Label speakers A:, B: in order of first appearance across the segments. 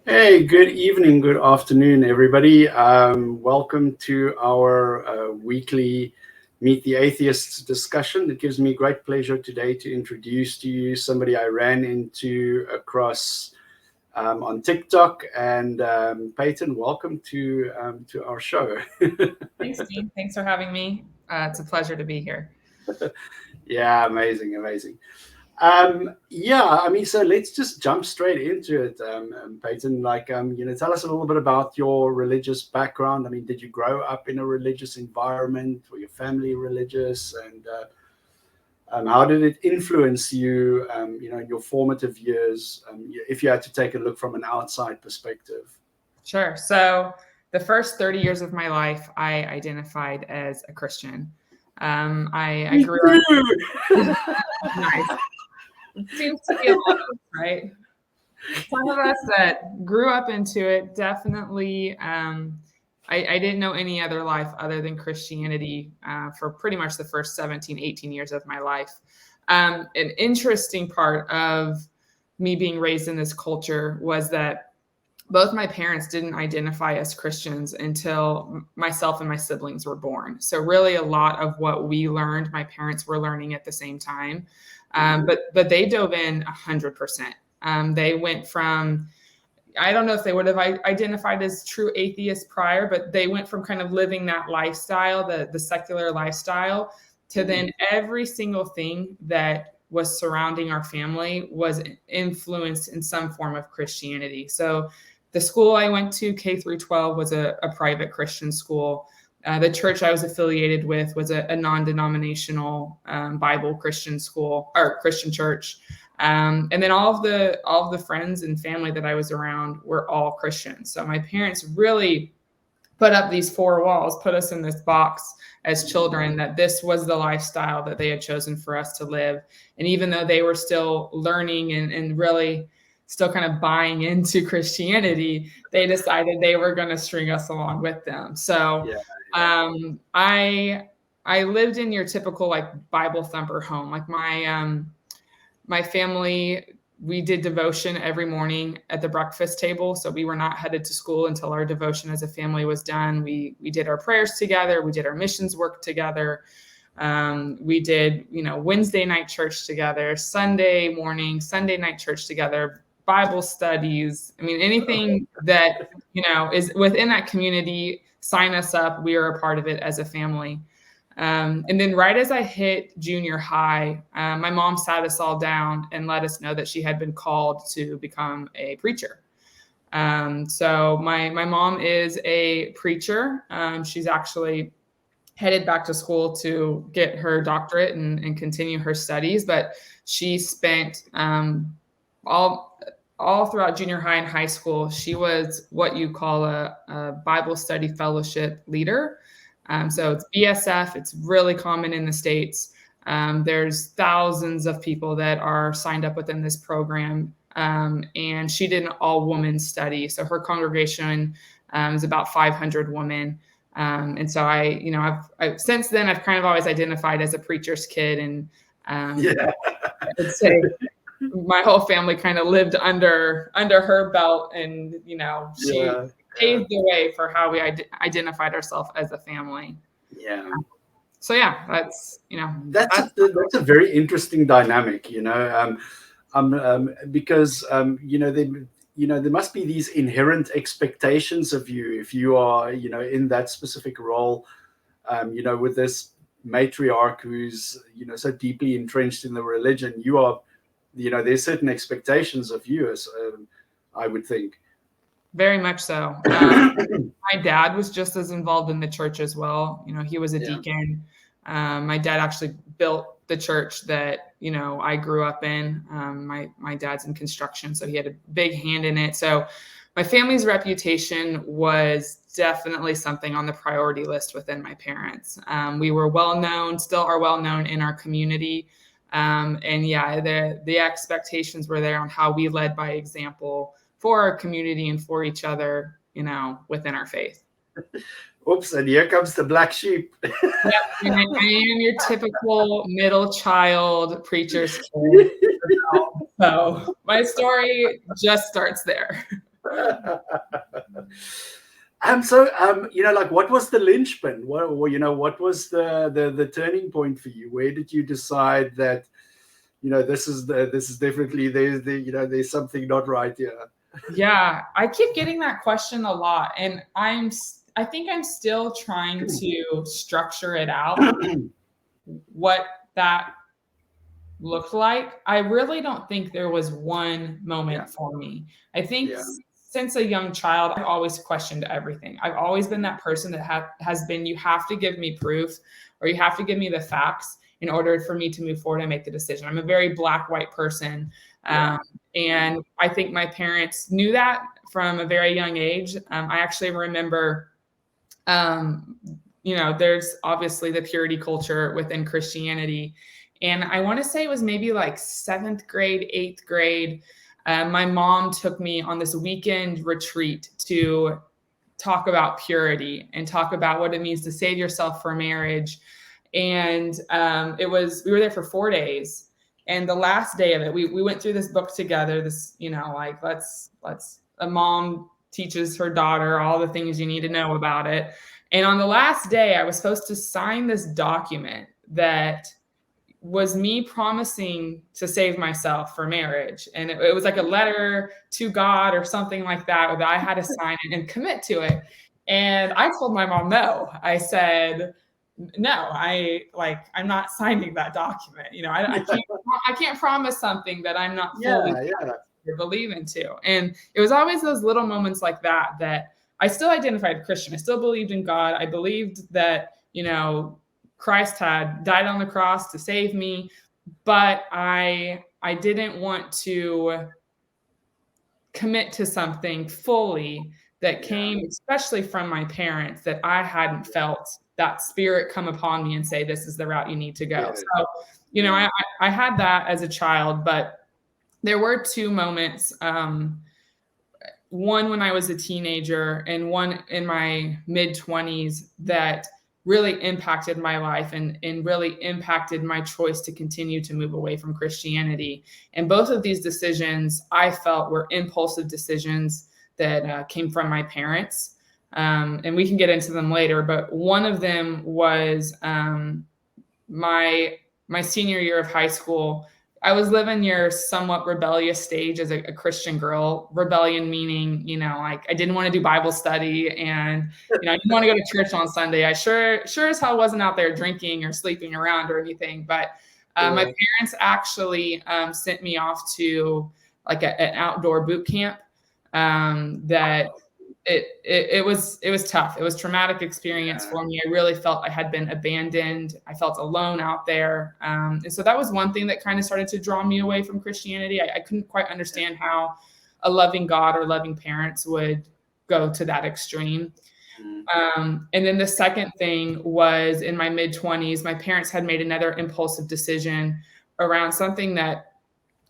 A: Hey, good evening, good afternoon, everybody. Welcome to our weekly Meet the Atheists discussion. It gives me great pleasure today to introduce to you somebody I ran into across on TikTok. And Payton, welcome to our show.
B: Thanks, Dean. Thanks for having me. It's a pleasure to be here.
A: Yeah, amazing. So let's just jump straight into it, Peyton. Tell us a little bit about your religious background. I mean, did you grow up in a religious environment? Were your family religious? And how did it influence you, in your formative years, if you had to take a look from an outside perspective?
B: Sure. So the first 30 years of my life, I identified as a Christian. I grew up. Nice. It seems to be a lot of us, right? Some of us that grew up into it definitely. I didn't know any other life other than Christianity for pretty much the first 17, 18 years of my life. An interesting part of me being raised in this culture was that both my parents didn't identify as Christians until myself and my siblings were born. So really a lot of what we learned, my parents were learning at the same time. But they dove in 100%. They went from, I don't know if they would have identified as true atheists prior, but they went from kind of living that lifestyle, the secular lifestyle, to then every single thing that was surrounding our family was influenced in some form of Christianity. So the school I went to, K through 12, was a private Christian school. The church I was affiliated with was a non-denominational Bible Christian school or Christian church. And then all of the friends and family that I was around were all Christians. So my parents really put up these four walls, put us in this box as children, that this was the lifestyle that they had chosen for us to live. And even though they were still learning and really still kind of buying into Christianity, they decided they were going to string us along with them. So I lived in your typical like Bible thumper home. Like my family, we did devotion every morning at the breakfast table. So we were not headed to school until our devotion as a family was done. We did our prayers together. We did our missions work together. We did, Wednesday night church together, Sunday morning, Sunday night church together, Bible studies. I mean, anything that, is within that community, sign us up. We are a part of it as a family. And then right as I hit junior high, my mom sat us all down and let us know that she had been called to become a preacher. So my mom is a preacher. She's actually headed back to school to get her doctorate and continue her studies, but she spent all throughout junior high and high school, she was what you call a Bible study fellowship leader. So it's BSF. It's really common in the States. There's thousands of people that are signed up within this program. And she did an all-woman study. So her congregation is about 500 women. And so I've since then, I've kind of always identified as a preacher's kid. And I would say my whole family kind of lived under her belt, and she paved the way for how we identified ourselves as a family. So yeah, that's
A: a very interesting dynamic, because there must be these inherent expectations of you if you are in that specific role, with this matriarch who's so deeply entrenched in the religion. You are, there's certain expectations of you, as I would think.
B: Very much so. My dad was just as involved in the church as well. He was a deacon. My dad actually built the church that I grew up in. My dad's in construction, so he had a big hand in it. So my family's reputation was definitely something on the priority list within my parents. We were well known, still are well known in our community. And yeah, the expectations were there on how we led by example for our community and for each other, within our faith.
A: Oops, and here comes the black sheep.
B: Yep, I am your typical middle child preacher's kid. So my story just starts there.
A: Like, what was the linchpin? What was the turning point for you? Where did you decide that, this is definitely, there's something not right here?
B: Yeah, I keep getting that question a lot, and I think I'm still trying to structure it out, what that looked like. I really don't think there was one moment for me. I think since a young child, I've always questioned everything. I've always been that person that has been, you have to give me proof, or you have to give me the facts in order for me to move forward and make the decision. I'm a very black-white person. And I think my parents knew that from a very young age. I actually remember, there's obviously the purity culture within Christianity. And I want to say it was maybe like 7th grade, 8th grade. My mom took me on this weekend retreat to talk about purity and talk about what it means to save yourself for marriage. And we were there for 4 days. And the last day of it, we went through this book together. This, a mom teaches her daughter all the things you need to know about it. And on the last day, I was supposed to sign this document that was me promising to save myself for marriage. And it was like a letter to God or something like that I had to sign it and commit to it. And I told my mom, no. I said, no, I'm not signing that document. I can't promise something that I'm not fully believing to. And it was always those little moments like that I still identified Christian. I still believed in God. I believed that, Christ had died on the cross to save me, but I didn't want to commit to something fully that came, especially from my parents, that I hadn't felt that spirit come upon me and say, this is the route you need to go. So, I had that as a child, but there were 2 moments, one when I was a teenager and one in my mid-20s that really impacted my life and really impacted my choice to continue to move away from Christianity. And both of these decisions I felt were impulsive decisions that came from my parents. And we can get into them later, but one of them was my senior year of high school. I was living your somewhat rebellious stage as a Christian girl. Rebellion meaning, I didn't want to do Bible study, and I didn't want to go to church on Sunday. I sure as hell wasn't out there drinking or sleeping around or anything. But my parents actually sent me off to like an outdoor boot camp. That it was tough. It was a traumatic experience for me. I really felt I had been abandoned. I felt alone out there. And so that was one thing that kind of started to draw me away from Christianity. I couldn't quite understand how a loving God or loving parents would go to that extreme. And then the second thing was in my mid-20s, my parents had made another impulsive decision around something that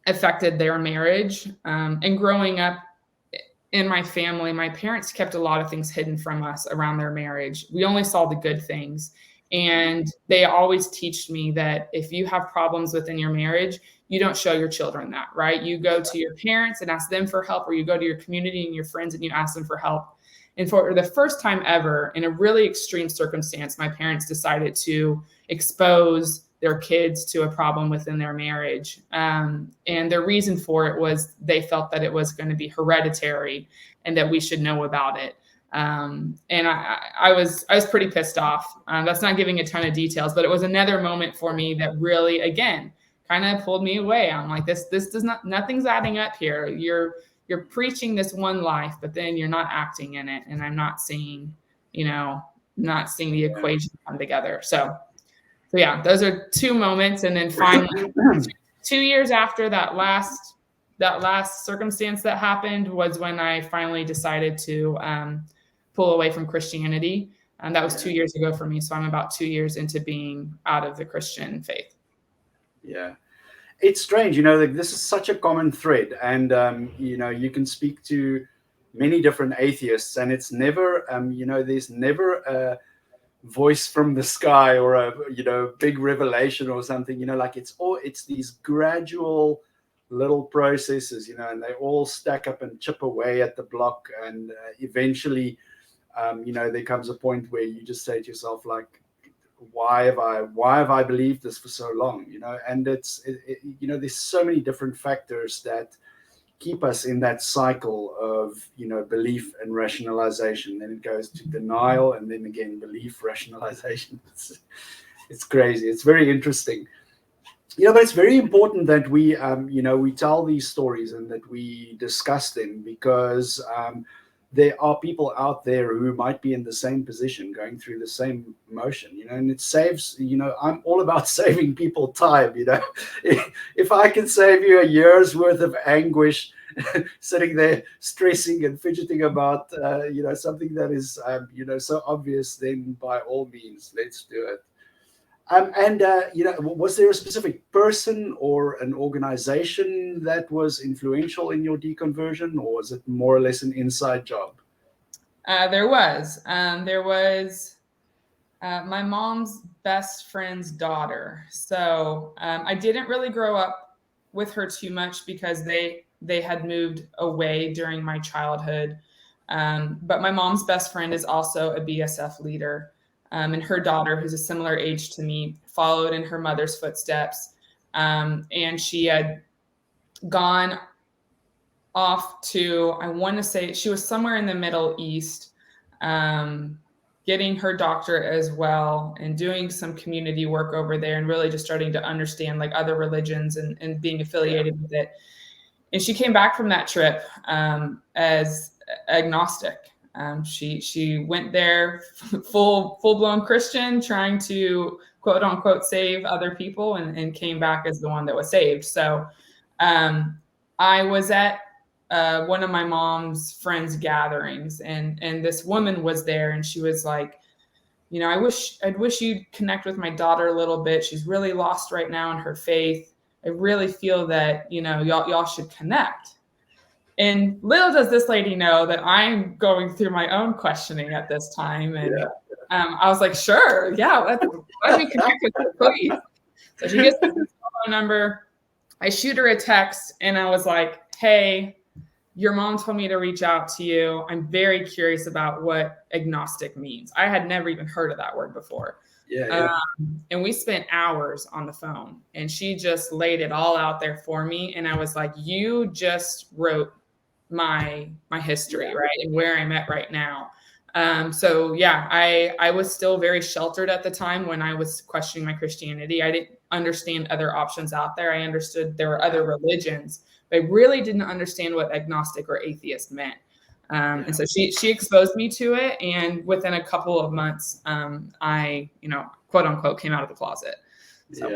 B: affected their marriage. And growing up, in my family, my parents kept a lot of things hidden from us around their marriage. We only saw the good things. And they always teach me that if you have problems within your marriage, you don't show your children that, right? You go to your parents and ask them for help, or you go to your community and your friends and you ask them for help. And for the first time ever, in a really extreme circumstance, my parents decided to expose their kids to a problem within their marriage. And their reason for it was they felt that it was going to be hereditary and that we should know about it. And I was pretty pissed off. That's not giving a ton of details, but it was another moment for me that really, again, kind of pulled me away. I'm like, this does not, nothing's adding up here. You're preaching this one life, but then you're not acting in it. And I'm not seeing the equation come together. So yeah, those are 2 moments. And then finally 2 years after that last circumstance that happened was when I finally decided to pull away from Christianity. And that was 2 years ago for me. So I'm about 2 years into being out of the Christian faith.
A: Yeah. It's strange, this is such a common thread. And, you can speak to many different atheists, and it's never, there's never a voice from the sky or a big revelation or something. It's these gradual little processes, and they all stack up and chip away at the block. And eventually, there comes a point where you just say to yourself, like, why have I believed this for so long? And there's so many different factors that keep us in that cycle of, belief and rationalization. Then it goes to denial, and then again, belief, rationalization. It's crazy. It's very interesting. But it's very important that we, we tell these stories and that we discuss them, because there are people out there who might be in the same position, going through the same motion, and it saves, I'm all about saving people time. If I can save you a year's worth of anguish, sitting there stressing and fidgeting about, something that is, so obvious, then by all means, let's do it. Was there a specific person or an organization that was influential in your deconversion, or was it more or less an inside job?
B: There was my mom's best friend's daughter. So I didn't really grow up with her too much, because they had moved away during my childhood. But my mom's best friend is also a BSF leader. And her daughter, who's a similar age to me, followed in her mother's footsteps. And she had gone off to, I want to say she was somewhere in the Middle East, getting her doctorate as well, and doing some community work over there, and really just starting to understand like other religions and being affiliated with it. And she came back from that trip as agnostic. She went there full-blown Christian, trying to quote unquote save other people, and came back as the one that was saved. So I was at one of my mom's friends' gatherings, and this woman was there, and she was like, I'd wish you'd connect with my daughter a little bit. She's really lost right now in her faith. I really feel that, y'all should connect. And little does this lady know that I'm going through my own questioning at this time. And I was like, sure, yeah, let me connect with her, please. So she gets the phone number. I shoot her a text, and I was like, hey, your mom told me to reach out to you. I'm very curious about what agnostic means. I had never even heard of that word before. And we spent hours on the phone, and she just laid it all out there for me. And I was like, you just wrote my history, right? And where I'm at right now. I was still very sheltered at the time when I was questioning my Christianity. I didn't understand other options out there. I understood there were other religions, but I really didn't understand what agnostic or atheist meant. And so she exposed me to it. And within a couple of months, I, quote unquote, came out of the closet. So.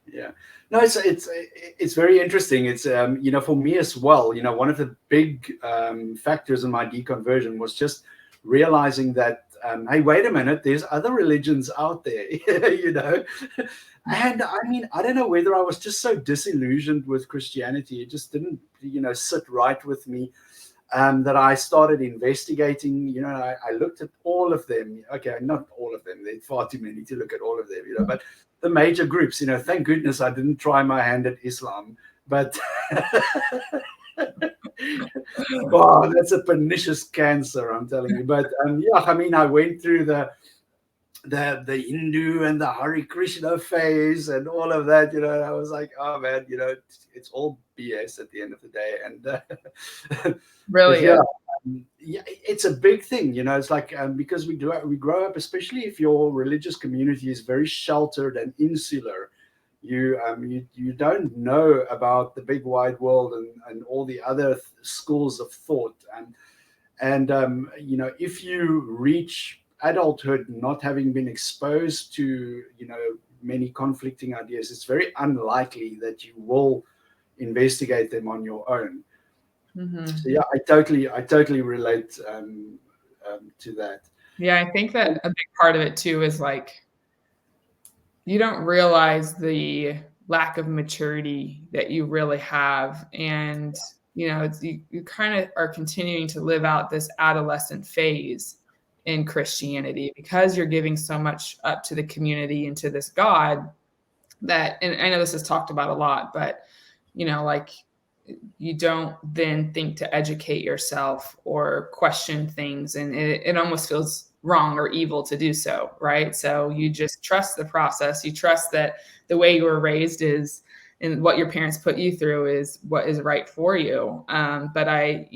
A: Yeah. No, it's very interesting. It's, for me as well, one of the big factors in my deconversion was just realizing that, hey, wait a minute, there's other religions out there, And I mean, I don't know whether I was just so disillusioned with Christianity. It just didn't, sit right with me. That I started investigating. I looked at all of them. Okay, not all of them. There's far too many to look at all of them, but the major groups, thank goodness I didn't try my hand at Islam. But wow, that's a pernicious cancer, I'm telling you. But I went through the Hindu and the Hare Krishna phase and all of that, I was like, oh man, it's all BS at the end of the day. And
B: really,
A: it's a big thing, it's like, because we grow up, especially if your religious community is very sheltered and insular, you don't know about the big wide world and all the other schools of thought. And if you reach adulthood not having been exposed to many conflicting ideas, it's very unlikely that you will investigate them on your own.
B: Mm-hmm.
A: So I totally relate to that.
B: I think that a big part of it too is like, you don't realize the lack of maturity that you really have, and you kind of are continuing to live out this adolescent phase in Christianity, because you're giving so much up to the community and to this God that, and I know this is talked about a lot, but like you don't then think to educate yourself or question things, and it almost feels wrong or evil to do so, right? So you just trust the process. You trust that the way you were raised is, and what your parents put you through is what is right for you. But I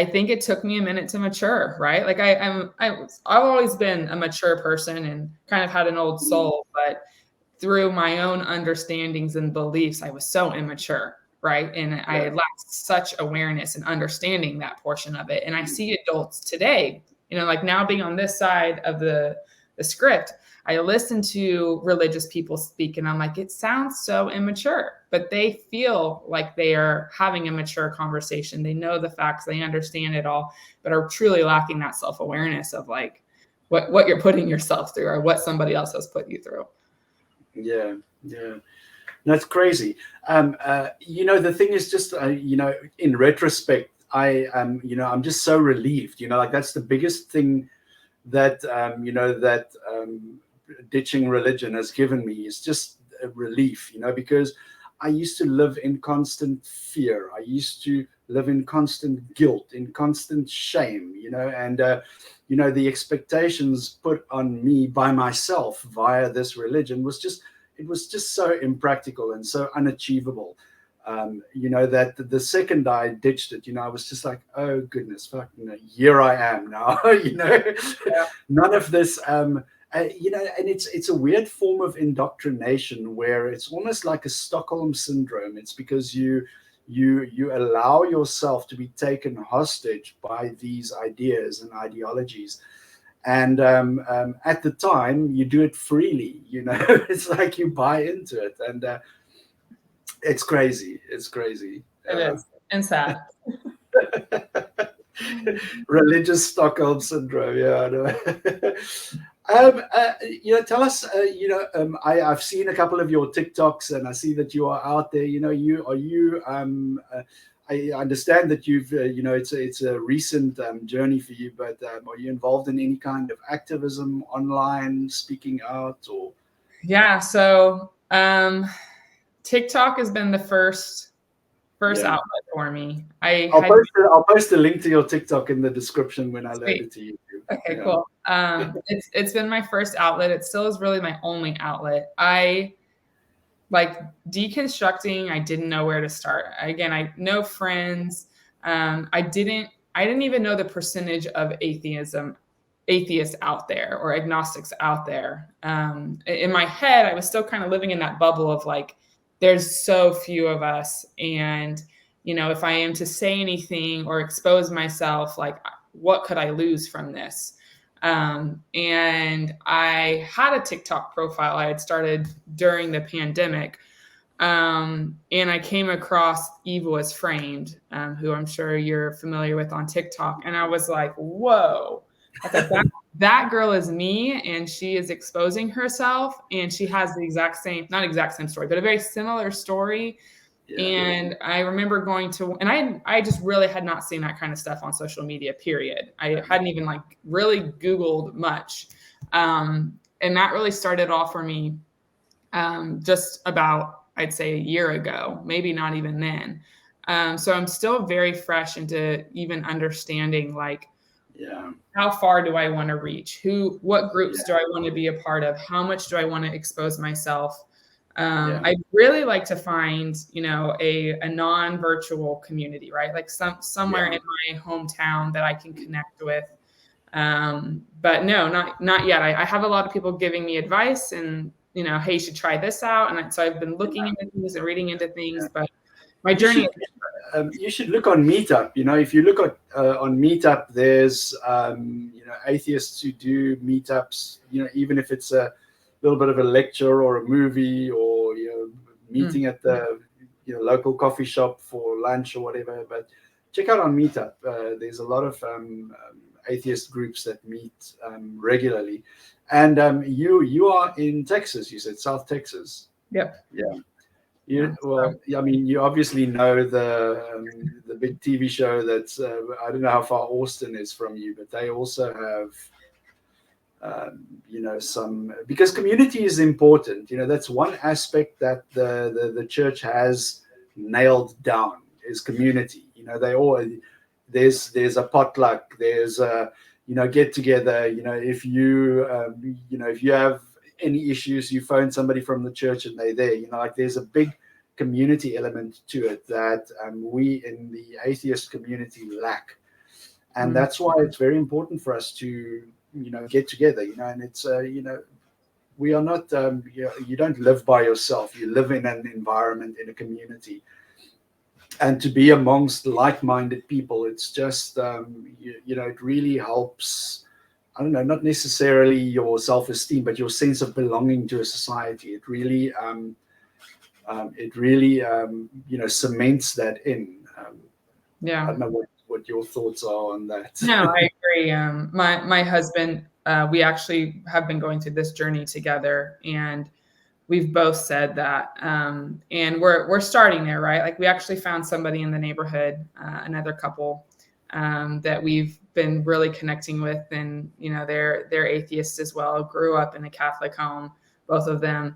B: think it took me a minute to mature, right? Like I've always been a mature person and kind of had an old soul, but through my own understandings and beliefs, I was so immature, right? And I lacked such awareness and understanding that portion of it. And I see adults today, like now being on this side of the script, I listen to religious people speak and I'm like, it sounds so immature, but they feel like they are having a mature conversation. They know the facts, they understand it all, but are truly lacking that self-awareness of like what you're putting yourself through or what somebody else has put you through.
A: Yeah. That's crazy. The thing is just, in retrospect, I'm just so relieved, like that's the biggest thing that, ditching religion has given me is just a relief, because I used to live in constant fear. I used to live in constant guilt, in constant shame, and, the expectations put on me by myself via this religion was just so impractical and so unachievable. That the second I ditched it, I was just like, oh goodness, fuck, here I am now. None of this, and it's a weird form of indoctrination where it's almost like a Stockholm syndrome. It's because you allow yourself to be taken hostage by these ideas and ideologies. And at the time, you do it freely. It's like you buy into it, and it's crazy. It's crazy.
B: It is, and sad.
A: Religious Stockholm syndrome. Yeah, I know. Tell us. I've seen a couple of your TikToks, and I see that you are out there. I understand that you've, it's a recent journey for you, but are you involved in any kind of activism online, speaking out, or?
B: Yeah. So TikTok has been the first outlet for me.
A: I'll post a link to your TikTok in the description when I load it to YouTube.
B: Okay, cool. It's been my first outlet. It still is really my only outlet. I like deconstructing. I didn't know where to start. Again, I know friends. I didn't even know the percentage of atheists out there or agnostics out there. In my head, I was still kind of living in that bubble of like, there's so few of us. And, if I am to say anything or expose myself, like what could I lose from this? And I had a TikTok profile I had started during the pandemic. And I came across Evil is Framed, who I'm sure you're familiar with on TikTok. And I was like, whoa, I thought that girl is me, and she is exposing herself, and she has the not exact same story, but a very similar story. Yeah. And I remember going to, and I just really had not seen that kind of stuff on social media, period. I hadn't even like really Googled much. And that really started off for me just about, I'd say, a year ago, maybe not even then. So I'm still very fresh into even understanding like, how far do I want to reach? What groups do I want to be a part of? How much do I want to expose myself? I'd really like to find, a non-virtual community, right? Like somewhere in my hometown that I can connect with. But no, not yet. I have a lot of people giving me advice and, hey, you should try this out. And so I've been looking into things and reading into things, but my journey.
A: You should look on Meetup. If you look at on Meetup, there's atheists who do meetups. Even if it's a little bit of a lecture or a movie or meeting at the local coffee shop for lunch or whatever. But check out on Meetup. There's a lot of atheist groups that meet regularly. And you are in Texas. You said South Texas.
B: Yep.
A: Yeah. You obviously know the big TV show that's I don't know how far Austin is from you, but they also have some, because community is important. That's one aspect that the church has nailed down is community. You know, they all there's a potluck, there's a get together. You know, if you if you have any issues, you phone somebody from the church and they're there. You know, like there's a big community element to it that we in the atheist community lack, and that's why it's very important for us to get together. You know, and it's we are not you don't live by yourself. You live in an environment, in a community, and to be amongst like-minded people, it's just it really helps. I don't know, not necessarily your self-esteem, but your sense of belonging to a society. It really cements that in. I don't know what your thoughts are on that.
B: No, I agree. My husband, we actually have been going through this journey together, and we've both said that, and we're starting there, right? Like we actually found somebody in the neighborhood, another couple that we've been really connecting with, and they're atheists as well. Grew up in a Catholic home, both of them.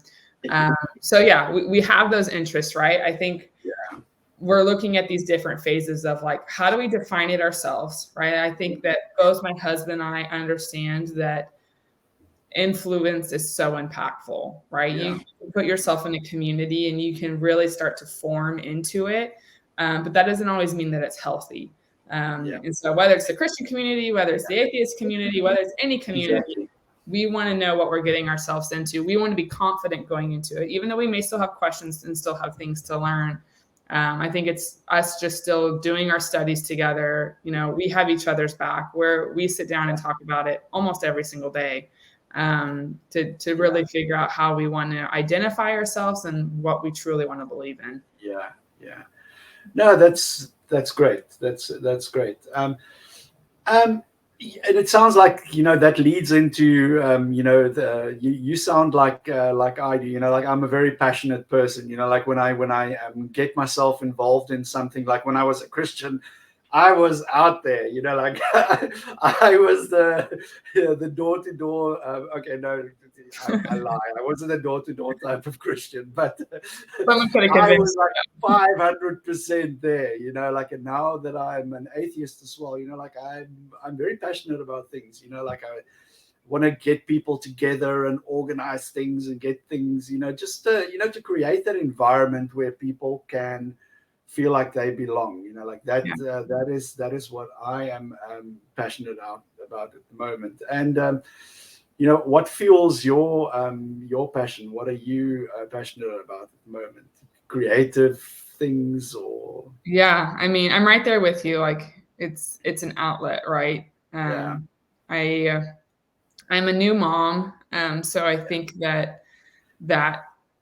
B: So yeah, we have those interests, right? I think we're looking at these different phases of like, how do we define it ourselves, right? I think that both my husband and I understand that influence is so impactful, right? You put yourself in a community and you can really start to form into it, but that doesn't always mean that it's healthy. And so whether it's the Christian community, whether it's the atheist community, whether it's any community, we want to know what we're getting ourselves into. We want to be confident going into it, even though we may still have questions and still have things to learn. I think it's us just still doing our studies together. We have each other's back, where we sit down and talk about it almost every single day, to really figure out how we want to identify ourselves and what we truly want to believe in.
A: Yeah. No, that's great. That's great. And it sounds like that leads into you sound like I do. Like I'm a very passionate person. Like when I get myself involved in something, like when I was a Christian, I was out there. Like I was the door to door. Okay, no, I lie. I wasn't a door to door type of Christian, but I was like 500% there. Like, and now that I'm an atheist as well, like I'm very passionate about things. Like I want to get people together and organize things and get things. Just to create that environment where people can feel like they belong. Like that. That is what I am passionate about at the moment. And what fuels your passion? What are you passionate about at the moment? Creative things, or?
B: Yeah, I mean, I'm right there with you. Like it's an outlet, right? I'm a new mom, so I think that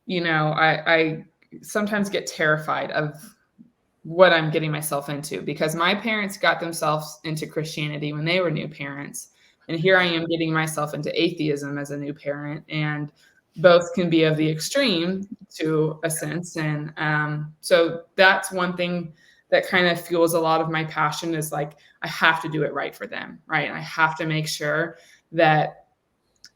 B: I sometimes get terrified of what I'm getting myself into, because my parents got themselves into Christianity when they were new parents. And here I am getting myself into atheism as a new parent, and both can be of the extreme to a sense. And so that's one thing that kind of fuels a lot of my passion, is like, I have to do it right for them, right? And I have to make sure that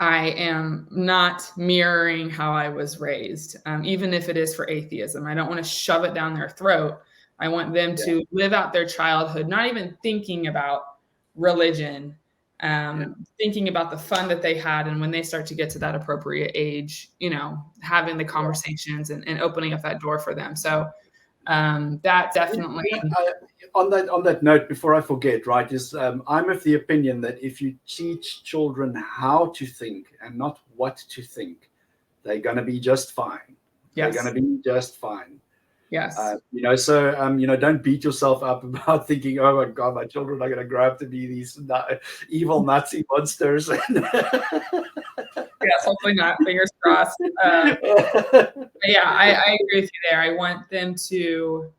B: I am not mirroring how I was raised, even if it is for atheism. I don't want to shove it down their throat. I want them to live out their childhood, not even thinking about religion, thinking about the fun that they had. And when they start to get to that appropriate age, having the conversations and opening up that door for them. So that definitely.
A: On that note, before I forget, right, is I'm of the opinion that if you teach children how to think and not what to think, they're going to be just fine.
B: Yes.
A: They're going to be just fine.
B: Yes.
A: So don't beat yourself up about thinking, oh my God, my children are going to grow up to be these evil Nazi monsters.
B: Yes, hopefully not. Fingers crossed. I agree with you there. I want them to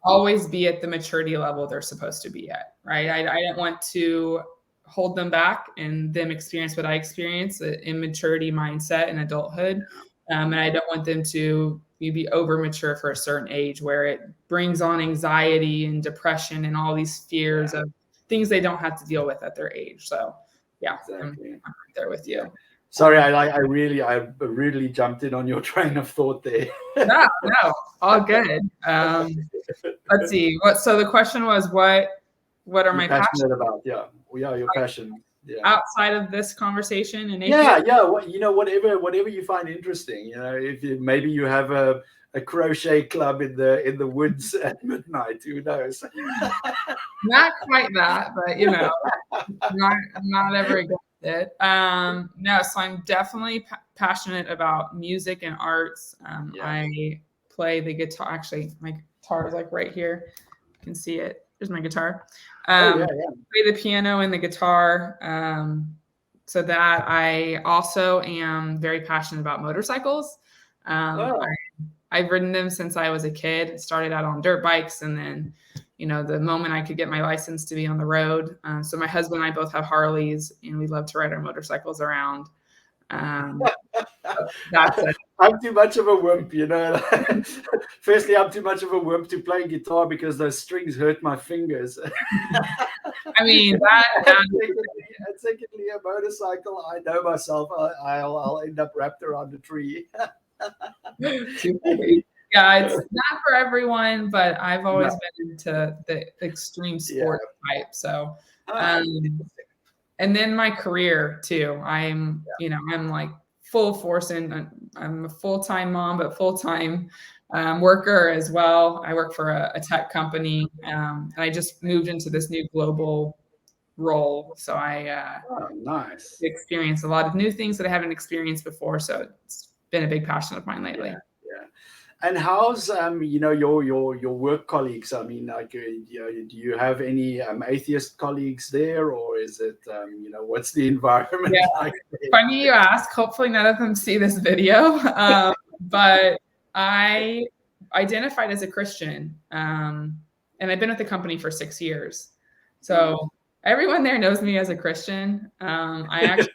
B: always be at the maturity level they're supposed to be at, right? I don't want to hold them back and them experience what I experience, an immaturity mindset in adulthood. And I don't want them to be over mature for a certain age, where it brings on anxiety and depression and all these fears of things they don't have to deal with at their age. So
A: exactly.
B: I'm right there with you.
A: Sorry, I really jumped in on your train of thought there.
B: No, all good. Let's see. So the question was, what are my
A: passionate about? Yeah, your passion. Yeah.
B: Outside of this conversation and
A: whatever you find interesting. If maybe you have a crochet club in the woods at midnight, who knows?
B: Not quite that, but not ever against it. No, so I'm definitely passionate about music and arts. I play the guitar. Actually, my guitar is like right here. You can see it. There's my guitar. Play the piano and the guitar. So that I also am very passionate about motorcycles. I've ridden them since I was a kid. It started out on dirt bikes, and then, the moment I could get my license to be on the road. So my husband and I both have Harleys, and we love to ride our motorcycles around. That's it.
A: I'm too much of a wimp, Firstly, I'm too much of a wimp to play guitar because those strings hurt my fingers.
B: I mean,
A: and secondly, a motorcycle, I know myself, I'll end up wrapped around a tree.
B: Yeah, it's not for everyone, but I've always been into the extreme sport type. So, and then my career too. I'm like full force in. I'm a full-time mom, but full-time worker as well. I work for a tech company, and I just moved into this new global role. So I
A: nice.
B: experience a lot of new things that I haven't experienced before. So it's been a big passion of mine lately.
A: Yeah. And how's your work colleagues? I mean, like, do you have any atheist colleagues there, or is it what's the environment like?
B: Funny you ask. Hopefully, none of them see this video. But I identified as a Christian, and I've been with the company for 6 years. So everyone there knows me as a Christian. I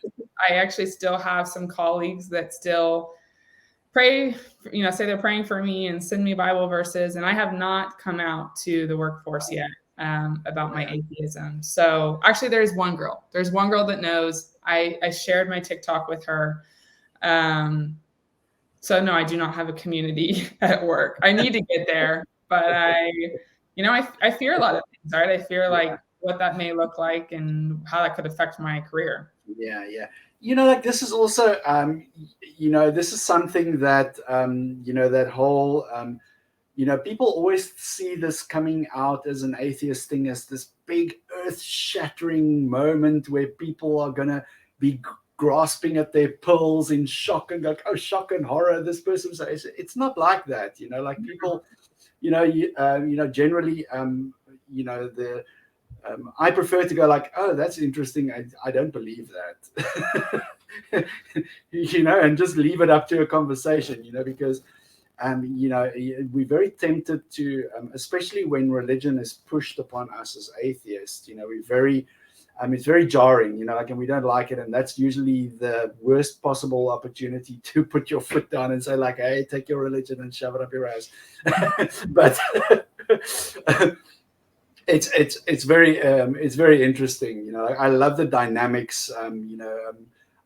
B: actually still have some colleagues that still pray, say they're praying for me and send me Bible verses. And I have not come out to the workforce yet about my atheism. So actually there's one girl that knows. I shared my TikTok with her. So no, I do not have a community at work. I need to get there, but I fear a lot of things, right? I fear like what that may look like and how that could affect my career.
A: Yeah. Like this is also, this is something that, that whole, people always see this coming out as an atheist thing as this big earth-shattering moment where people are going to be grasping at their pearls in shock and go, oh, shock and horror. This person says it's not like that, like people, generally, I prefer to go like, oh, that's interesting. I don't believe that, and just leave it up to a conversation, because, we're very tempted to, especially when religion is pushed upon us as atheists, we're very, it's very jarring, and we don't like it. And that's usually the worst possible opportunity to put your foot down and say like, hey, take your religion and shove it up your ass. But it's very interesting. I love the dynamics.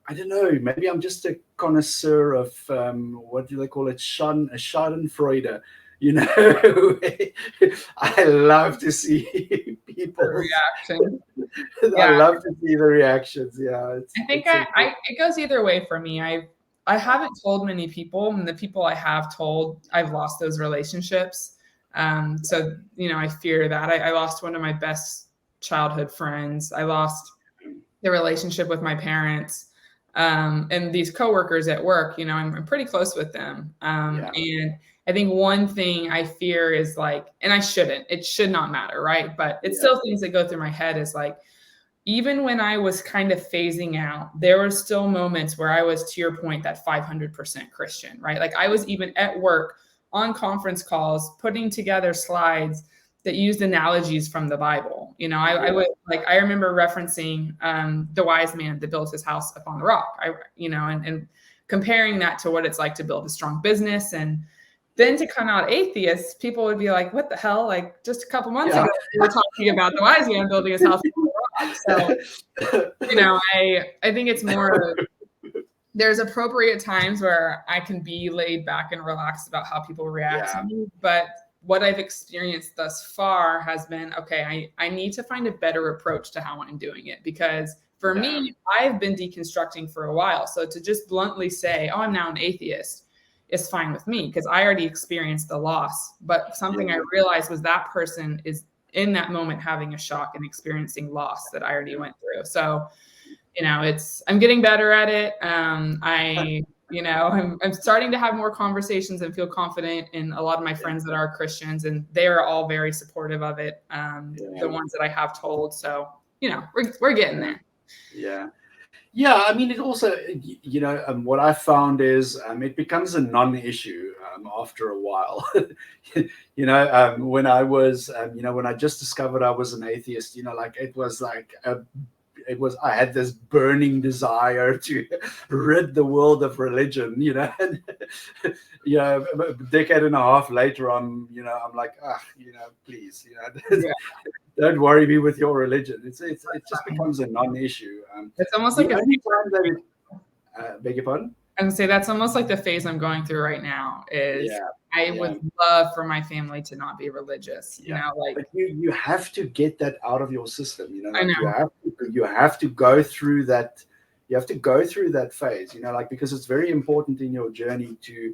A: I don't know. Maybe I'm just a connoisseur of what do they call it? Schadenfreude. I love to see people
B: reaction.
A: I love to see the reactions. Yeah,
B: I think it goes either way for me. I haven't told many people, and the people I have told, I've lost those relationships. So, I fear that. I lost one of my best childhood friends. I lost the relationship with my parents. And these coworkers at work, I'm pretty close with them. And I think one thing I fear is like, and it should not matter, right? But it's still things that go through my head is like, even when I was kind of phasing out, there were still moments where I was, to your point, that 500% Christian, right? Like I was even at work on conference calls, putting together slides that used analogies from the Bible. I remember referencing the wise man that built his house upon the rock, and comparing that to what it's like to build a strong business. And then to come out atheist, people would be like, what the hell? Like just a couple months ago, we were talking about the wise man building his house upon the rock. So, I think it's more there's appropriate times where I can be laid back and relaxed about how people react to me. But what I've experienced thus far has been, okay, I need to find a better approach to how I'm doing it, because for me, I've been deconstructing for a while. So to just bluntly say, oh, I'm now an atheist is fine with me because I already experienced the loss. But something I realized was that person is in that moment having a shock and experiencing loss that I already went through. So, I'm getting better at it. I'm starting to have more conversations and feel confident in a lot of my friends that are Christians, and they are all very supportive of it. The ones that I have told. So, we're getting there.
A: Yeah. I mean, it also, what I found is it becomes a non-issue after a while. When I was, when I just discovered I was an atheist, I had this burning desire to rid the world of religion, and a decade and a half later on, I'm like, please, don't worry me with your religion. It just becomes a non-issue.
B: It's almost like
A: only time that beg your pardon?
B: I would say that's almost like the phase I'm going through right now is I would love for my family to not be religious,
A: but you have to get that out of your system,
B: I know.
A: You have to go through that. You have to go through that phase, because it's very important in your journey to,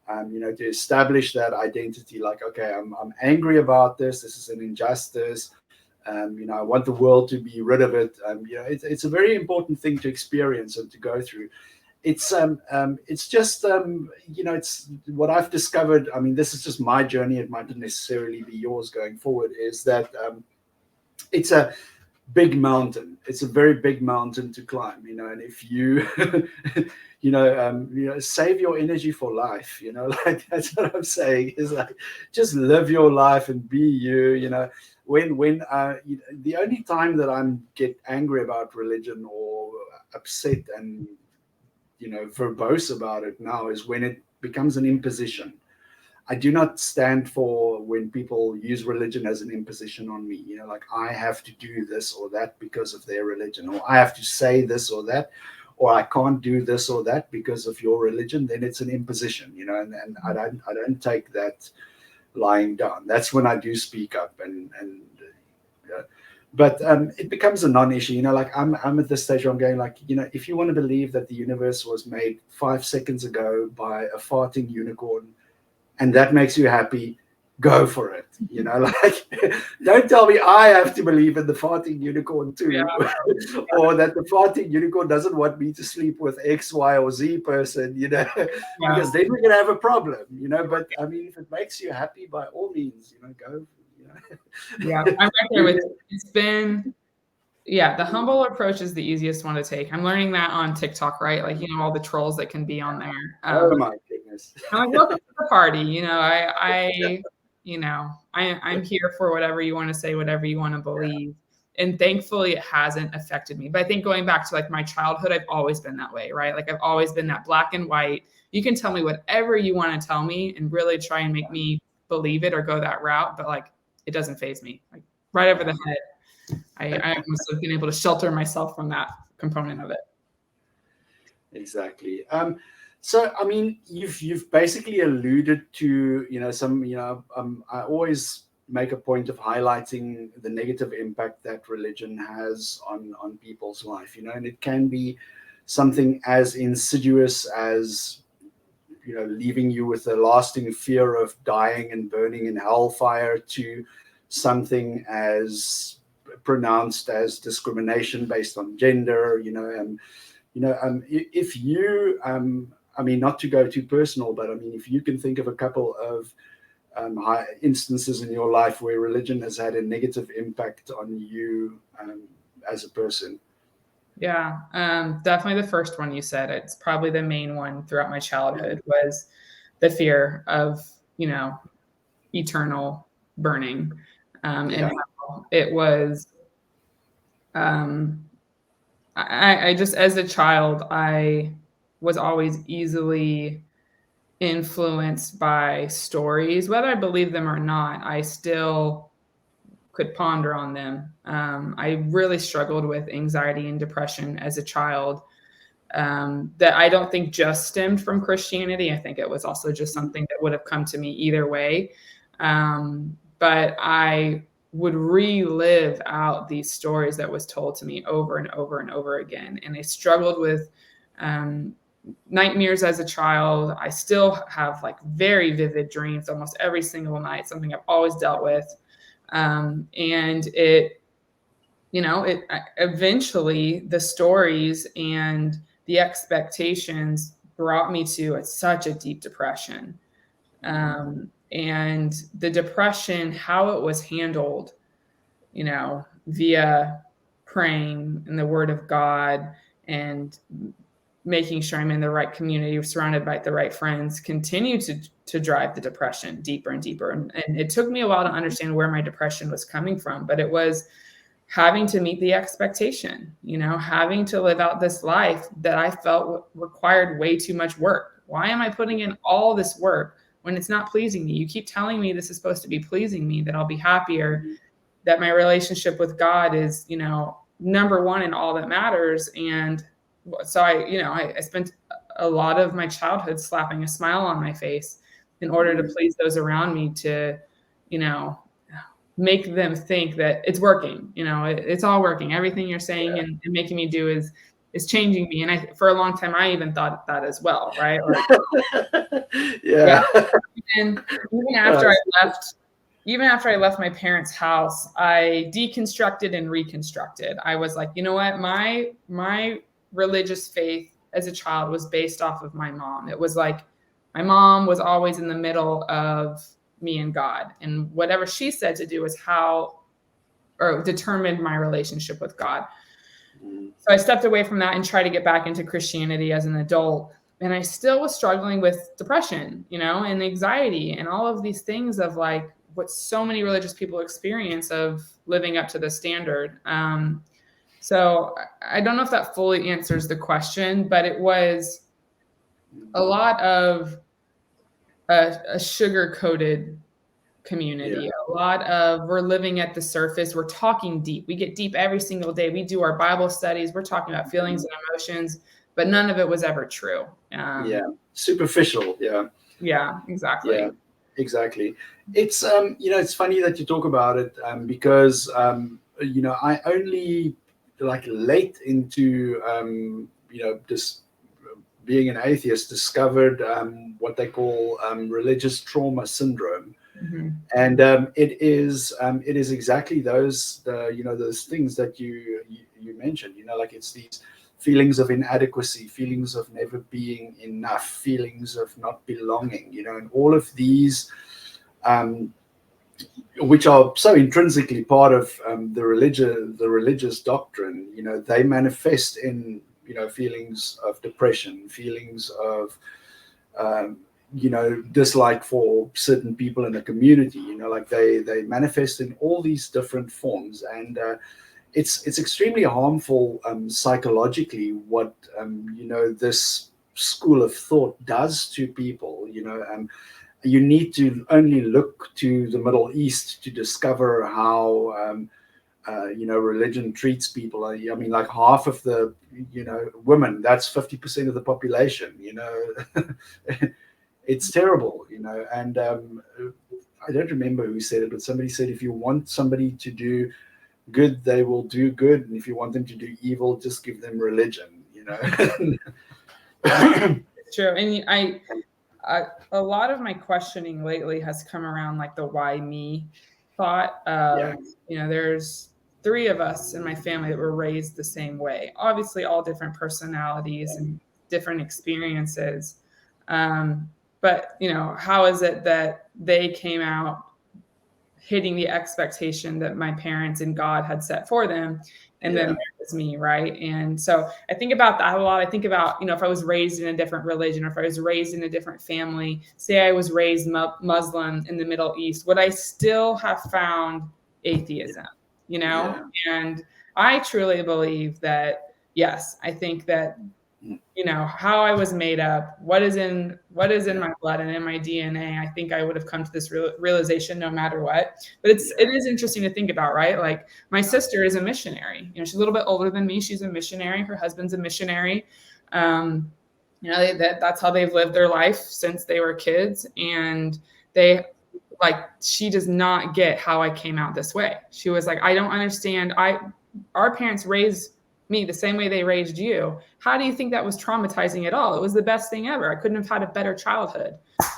A: to establish that identity. Like, okay, I'm angry about this. This is an injustice. I want the world to be rid of it. It's a very important thing to experience and to go through. It's just it's what I've discovered. I mean, this is just my journey. It might not necessarily be yours going forward. Is that it's a big mountain. It's a very big mountain to climb. And if you save your energy for life. Like that's what I'm saying. Is like just live your life and be you. When the only time that I'm get angry about religion or upset and verbose about it now is when it becomes an imposition. I do not stand for when people use religion as an imposition on me. Like I have to do this or that because of their religion, or I have to say this or that, or I can't do this or that because of your religion. Then it's an imposition, and I don't take that lying down. That's when I do speak up but it becomes a non-issue. Like I'm at this stage where I'm going like, if you want to believe that the universe was made 5 seconds ago by a farting unicorn and that makes you happy, go for it. Like don't tell me I have to believe in the farting unicorn too, or that the farting unicorn doesn't want me to sleep with X, Y, or Z person, because then we're gonna have a problem, But I mean, if it makes you happy, by all means, go.
B: Yeah, I'm right there with you. It's been, the humble approach is the easiest one to take. I'm learning that on TikTok, right? Like, all the trolls that can be on there.
A: Oh my goodness.
B: I'm like, welcome to the party. I'm here for whatever you want to say, whatever you want to believe. And thankfully it hasn't affected me. But I think going back to like my childhood, I've always been that way, right? Like I've always been that black and white. You can tell me whatever you want to tell me and really try and make me believe it or go that route. But like, it doesn't faze me. Like right over the head. I must have been able to shelter myself from that component of it.
A: Exactly. So, I mean, you've basically alluded to, some, I always make a point of highlighting the negative impact that religion has on people's life, and it can be something as insidious as, leaving you with a lasting fear of dying and burning in hellfire, to something as pronounced as discrimination based on gender, if you, I mean, not to go too personal, but I mean, if you can think of a couple of instances in your life where religion has had a negative impact on you as a person.
B: Yeah, definitely the first one you said. It's probably the main one throughout my childhood was the fear of, eternal burning. And how it was, I just, as a child, I was always easily influenced by stories, whether I believe them or not. I still could ponder on them. I really struggled with anxiety and depression as a child. that I don't think just stemmed from Christianity. I think it was also just something that would have come to me either way. But I would relive out these stories that was told to me over and over and over again. And I struggled with nightmares as a child. I still have like very vivid dreams almost every single night, something I've always dealt with. And it eventually the stories and the expectations brought me to such a deep depression. And the depression, how it was handled, via praying and the word of God and making sure I'm in the right community, surrounded by the right friends, continued to drive the depression deeper and deeper. And it took me a while to understand where my depression was coming from, but it was having to meet the expectation, having to live out this life that I felt required way too much work. Why am I putting in all this work when it's not pleasing me? You keep telling me this is supposed to be pleasing me, that I'll be happier, that my relationship with God is, number one in all that matters. And so I spent a lot of my childhood slapping a smile on my face in order to please those around me, to, make them think that it's working. It's all working. Everything you're saying and making me do is changing me. And for a long time, I even thought that as well, right?
A: Yeah.
B: And even after I left my parents' house, I deconstructed and reconstructed. I was like, you know what? My religious faith as a child was based off of my mom. It was like my mom was always in the middle of me and God, and whatever she said to do is determined my relationship with God. So I stepped away from that and tried to get back into Christianity as an adult. And I still was struggling with depression, and anxiety and all of these things of like what so many religious people experience of living up to the standard. So I don't know if that fully answers the question, but it was a lot of a sugar-coated community, a lot of we're living at the surface, we're talking deep, we get deep every single day, we do our Bible studies, we're talking about feelings and emotions, but none of it was ever true.
A: Superficial.
B: Exactly.
A: It's it's funny that you talk about it, because I only late into this being an atheist discovered what they call religious trauma syndrome. And it is exactly those those things that you mentioned. It's these feelings of inadequacy, feelings of never being enough, feelings of not belonging, and all of these, which are so intrinsically part of the religious doctrine. They manifest in feelings of depression, feelings of dislike for certain people in the community. They manifest in all these different forms, and it's extremely harmful psychologically what this school of thought does to people. You need to only look to the Middle East to discover how religion treats people. I mean, like half of the women, that's 50% of the population. It's terrible, and I don't remember who said it, but somebody said, if you want somebody to do good, they will do good, and if you want them to do evil, just give them religion.
B: It's true. And I a lot of my questioning lately has come around like the why me thought. There's 3 of us in my family that were raised the same way, obviously all different personalities and different experiences. But how is it that they came out hitting the expectation that my parents and God had set for them, and then there was me, right? And so I think about that a lot. I think about, if I was raised in a different religion, or if I was raised in a different family, say I was raised Muslim in the Middle East, would I still have found atheism? And I truly believe that, yes, I think that how I was made up, what is in my blood and in my DNA, I think I would have come to this realization no matter what. But it is interesting to think about, right? Like my sister is a missionary. She's a little bit older than me. She's a missionary. Her husband's a missionary. You know, that's how they've lived their life since they were kids. And they, like, she does not get how I came out this way. She was like, I don't understand. Our parents raised me the same way they raised you. How do you think that was traumatizing at all? It was the best thing ever. I couldn't have had a better childhood.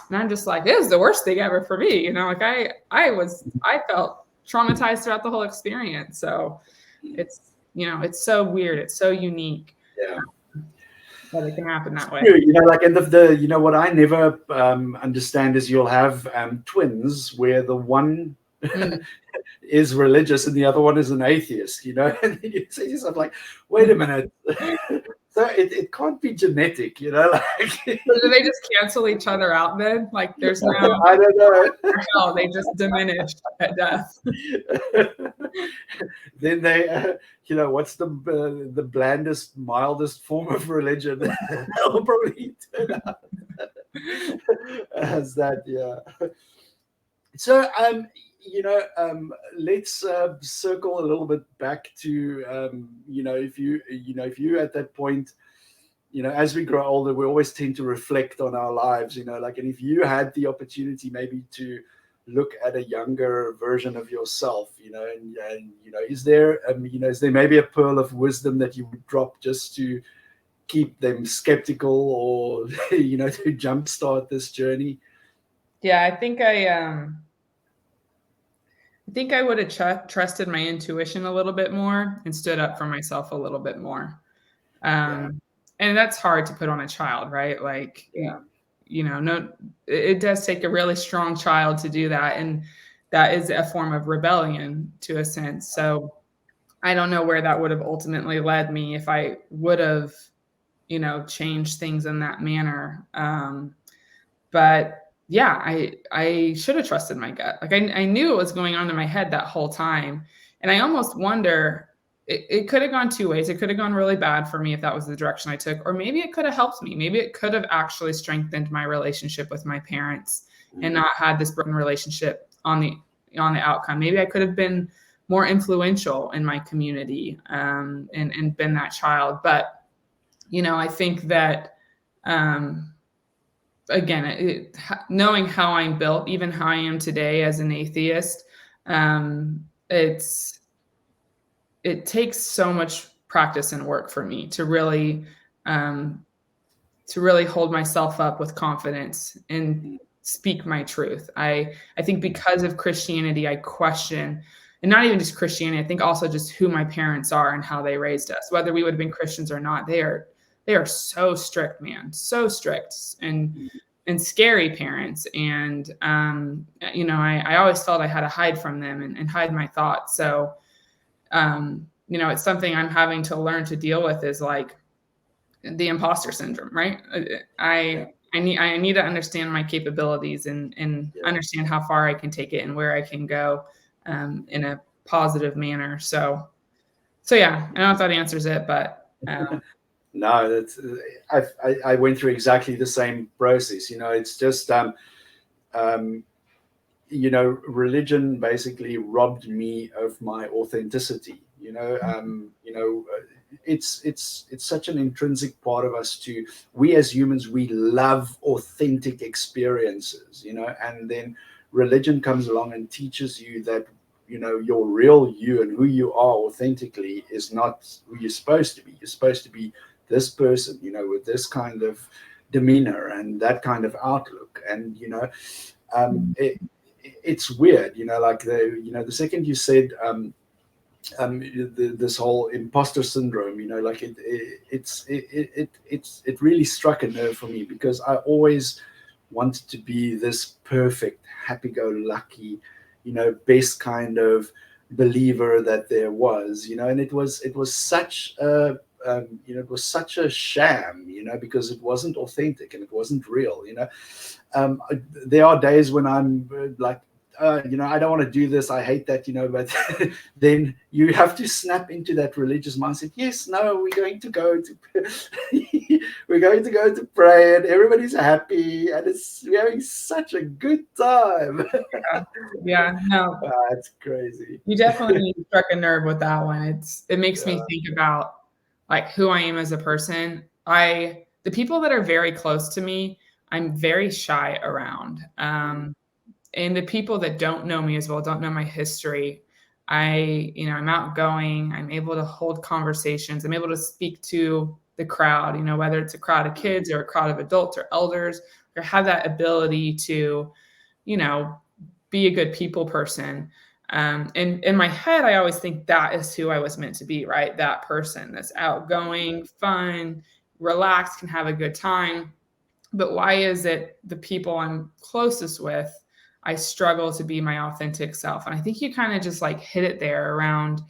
B: And I'm just like, it was the worst thing ever for me. You know, like I felt traumatized throughout the whole experience. So it's, you know, it's so weird. It's so unique.
A: Yeah.
B: That it can happen that way.
A: You know, like, and you know, what I never understand is you'll have twins where the one is religious and the other one is an atheist, you know, and then you say to yourself, like, wait a minute. So it can't be genetic, you know, like.
B: So do they just cancel each other out then? Like, there's no,
A: I don't know.
B: No, they just diminish at death.
A: Then they, you know, what's the blandest, mildest form of religion? They'll probably turn out as that, yeah. So, you know, let's circle a little bit back to, you know, if you at that point, you know, as we grow older, we always tend to reflect on our lives, you know, like, and if you had the opportunity maybe to look at a younger version of yourself, you know, and you know, is there, you know, is there maybe a pearl of wisdom that you would drop just to keep them skeptical, or, you know, to jumpstart this journey?
B: Yeah, I think I would have trusted my intuition a little bit more and stood up for myself a little bit more. And that's hard to put on a child, right? Like,
A: Yeah.
B: You know, no, it does take a really strong child to do that. And that is a form of rebellion to a sense. So I don't know where that would have ultimately led me if I would have, you know, changed things in that manner. But yeah, I should have trusted my gut. Like, I knew what was going on in my head that whole time. And I almost wonder, it could have gone two ways. It could have gone really bad for me if that was the direction I took, or maybe it could have helped me. Maybe it could have actually strengthened my relationship with my parents and not had this broken relationship on the outcome. Maybe I could have been more influential in my community, and been that child. But, you know, I think that, again, knowing how I'm built, even how I am today as an atheist, it takes so much practice and work for me to really hold myself up with confidence and speak my truth. I think because of Christianity, I question, and not even just Christianity, I think also just who my parents are and how they raised us, whether we would have been Christians or not. They are so strict, man, so strict and scary parents. And, you know, I always felt I had to hide from them and hide my thoughts. So, you know, it's something I'm having to learn to deal with, is like the imposter syndrome, right? I need to understand my capabilities and understand how far I can take it and where I can go, in a positive manner. So yeah, I don't know if that answers it, but
A: no, that's, I went through exactly the same process. You know, it's just, you know, religion basically robbed me of my authenticity. You know, it's such an intrinsic part of us we as humans, we love authentic experiences, you know, and then religion comes along and teaches you that, you know, your real you and who you are authentically is not who you're supposed to be. You're supposed to be this person, you know, with this kind of demeanor and that kind of outlook. And, you know, it's weird, you know, like the second you said, this whole imposter syndrome, you know, like it really struck a nerve for me, because I always wanted to be this perfect, happy-go-lucky, you know, best kind of believer that there was, you know, and it was such a, you know, it was such a sham, you know, because it wasn't authentic and it wasn't real, you know. There are days when I'm like, you know, I don't want to do this, I hate that, you know, but then you have to snap into that religious mindset. Yes, no, we're going to go to pray, and everybody's happy, and we're having such a good time.
B: Yeah, no,
A: it's crazy.
B: You definitely struck a nerve with that one. It makes me think about like who I am as a person the people that are very close to me, I'm very shy around. And the people that don't know me as well, don't know my history, I'm outgoing. I'm able to hold conversations. I'm able to speak to the crowd, whether it's a crowd of kids or a crowd of adults or elders, or have that ability to, be a good people person. And in my head, I always think that is who I was meant to be, right? That person that's outgoing, fun, relaxed, can have a good time. But why is it the people I'm closest with, I struggle to be my authentic self? And I think you kind of just like hit it there around,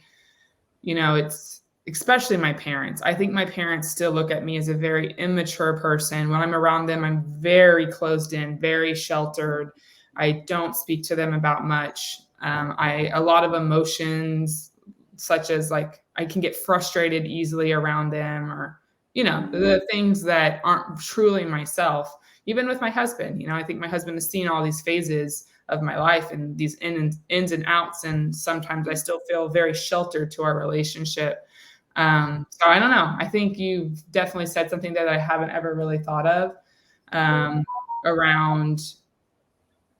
B: it's especially my parents. I think my parents still look at me as a very immature person. When I'm around them, I'm very closed in, very sheltered. I don't speak to them about much. A lot of emotions, such as like I can get frustrated easily around them, or the things that aren't truly myself. Even with my husband, I think my husband has seen all these phases of my life and these ins and outs, and sometimes I still feel very sheltered to our relationship. So I don't know. I think you've definitely said something that I haven't ever really thought of, around,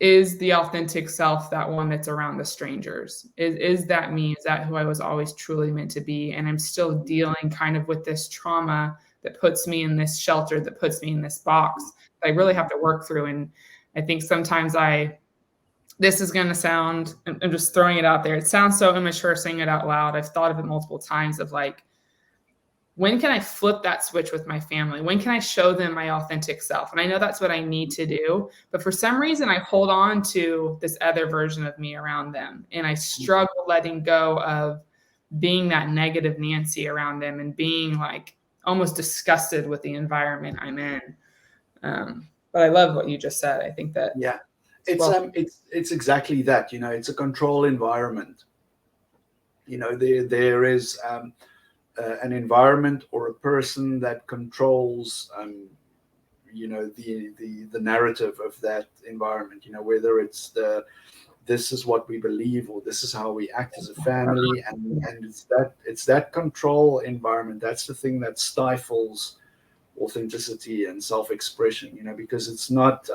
B: is the authentic self that one that's around the strangers? Is that me? Is that who I was always truly meant to be? And I'm still dealing kind of with this trauma that puts me in this shelter, that puts me in this box that I really have to work through. And I think sometimes this is going to sound, I'm just throwing it out there, it sounds so immature saying it out loud. I've thought of it multiple times of like, when can I flip that switch with my family? When can I show them my authentic self? And I know that's what I need to do. But for some reason, I hold on to this other version of me around them. And I struggle letting go of being that negative Nancy around them and being like almost disgusted with the environment I'm in. But I love what you just said. I think that.
A: Yeah, it's exactly that. It's a control environment. There is an environment or a person that controls, the narrative of that environment. Whether it's this is what we believe, or this is how we act as a family, and it's that control environment. That's the thing that stifles authenticity and self-expression. Because it's not,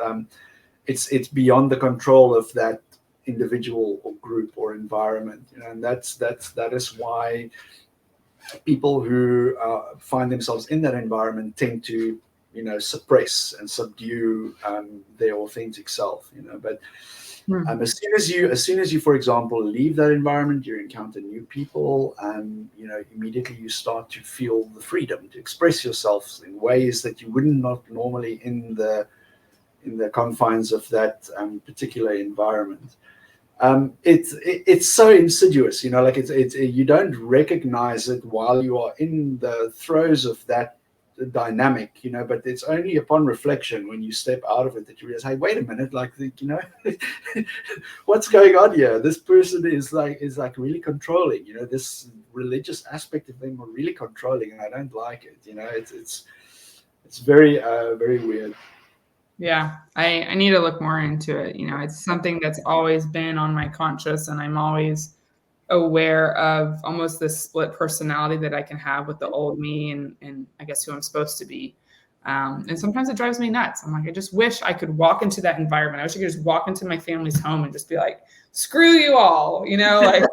A: it's beyond the control of that individual or group or environment. And that is why people who find themselves in that environment tend to, suppress and subdue their authentic self. But as soon as you, for example, leave that environment, you encounter new people, and immediately you start to feel the freedom to express yourself in ways that you wouldn't not normally in the confines of that particular environment. It's so insidious, like it's you don't recognize it while you are in the throes of that dynamic, but it's only upon reflection, when you step out of it, that you realize, hey, wait a minute, like what's going on here? This person is like really controlling, this religious aspect of them are really controlling, and I don't like it. It's very very weird.
B: Yeah, I need to look more into it. It's something that's always been on my conscious, and I'm always aware of almost this split personality that I can have with the old me and I guess who I'm supposed to be. And sometimes it drives me nuts. I'm like, I just wish I could walk into that environment. I wish I could just walk into my family's home and just be like, screw you all, like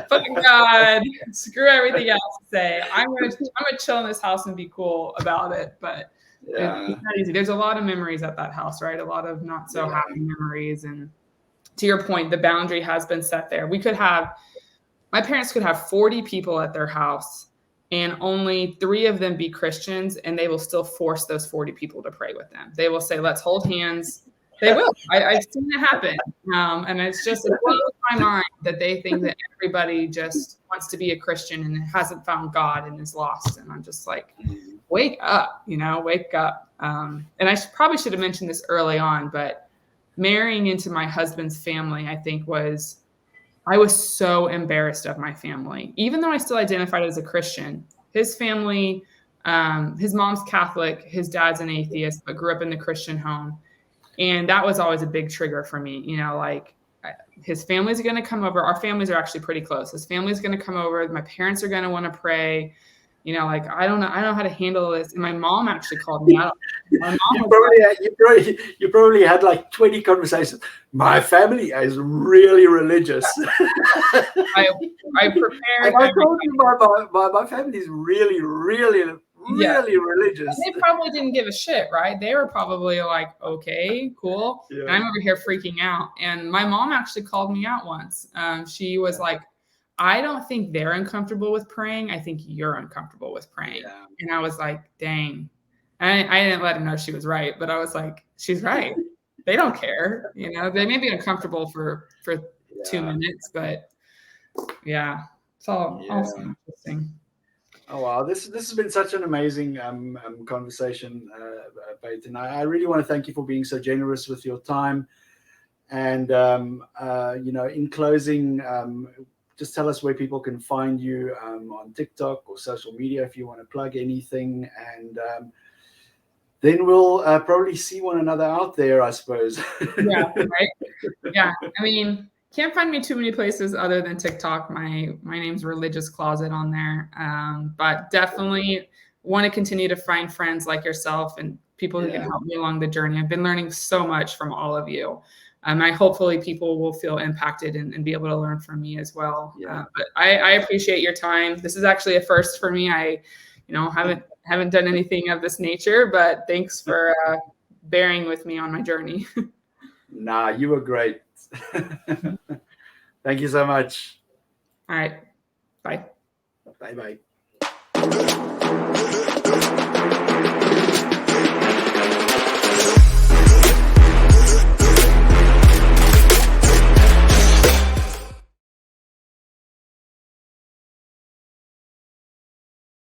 B: fucking God, screw everything you have to say. I'm gonna chill in this house and be cool about it. But
A: yeah,
B: it's not easy. There's a lot of memories at that house, right? A lot of not so happy memories. And to your point, the boundary has been set there. My parents could have 40 people at their house and only 3 of them be Christians, and they will still force those 40 people to pray with them. They will say, let's hold hands. They will. I've seen it happen. And it blows my mind that they think that everybody just wants to be a Christian and hasn't found God and is lost. And I'm just like, wake up, wake up. And I probably should have mentioned this early on, but marrying into my husband's family, I think I was so embarrassed of my family, even though I still identified as a Christian. His family, his mom's Catholic, his dad's an atheist, but grew up in the Christian home. And that was always a big trigger for me. His family's going to come over. Our families are actually pretty close. His family's going to come over. My parents are going to want to pray. like, I don't know how to handle this. And my mom actually called me out. My mom
A: you probably had like 20 conversations. My family is really religious.
B: I prepared.
A: I told you my family is really religious.
B: And they probably didn't give a shit, right? They were probably like, okay, cool.
A: Yeah.
B: And I'm over here freaking out. And my mom actually called me out once. She was like, I don't think they're uncomfortable with praying. I think you're uncomfortable with praying.
A: Yeah.
B: And I was like, dang. And I didn't let her know she was right, but I was like, she's right. They don't care. They may be uncomfortable for 2 minutes, but yeah, it's all also interesting.
A: Oh wow, this has been such an amazing conversation, Payton. I really want to thank you for being so generous with your time. And in closing, just tell us where people can find you on TikTok or social media if you want to plug anything, and then we'll probably see one another out there, I suppose.
B: Yeah, right. Yeah, I mean, can't find me too many places other than TikTok. My name's Religious Closet on there, but definitely want to continue to find friends like yourself and people who can help me along the journey. I've been learning so much from all of you. I hopefully people will feel impacted and be able to learn from me as well. But I appreciate your time. This is actually a first for me. I haven't done anything of this nature, but thanks for bearing with me on my journey.
A: Nah, you were great. Thank you so much.
B: All right. Bye.
A: Bye-bye.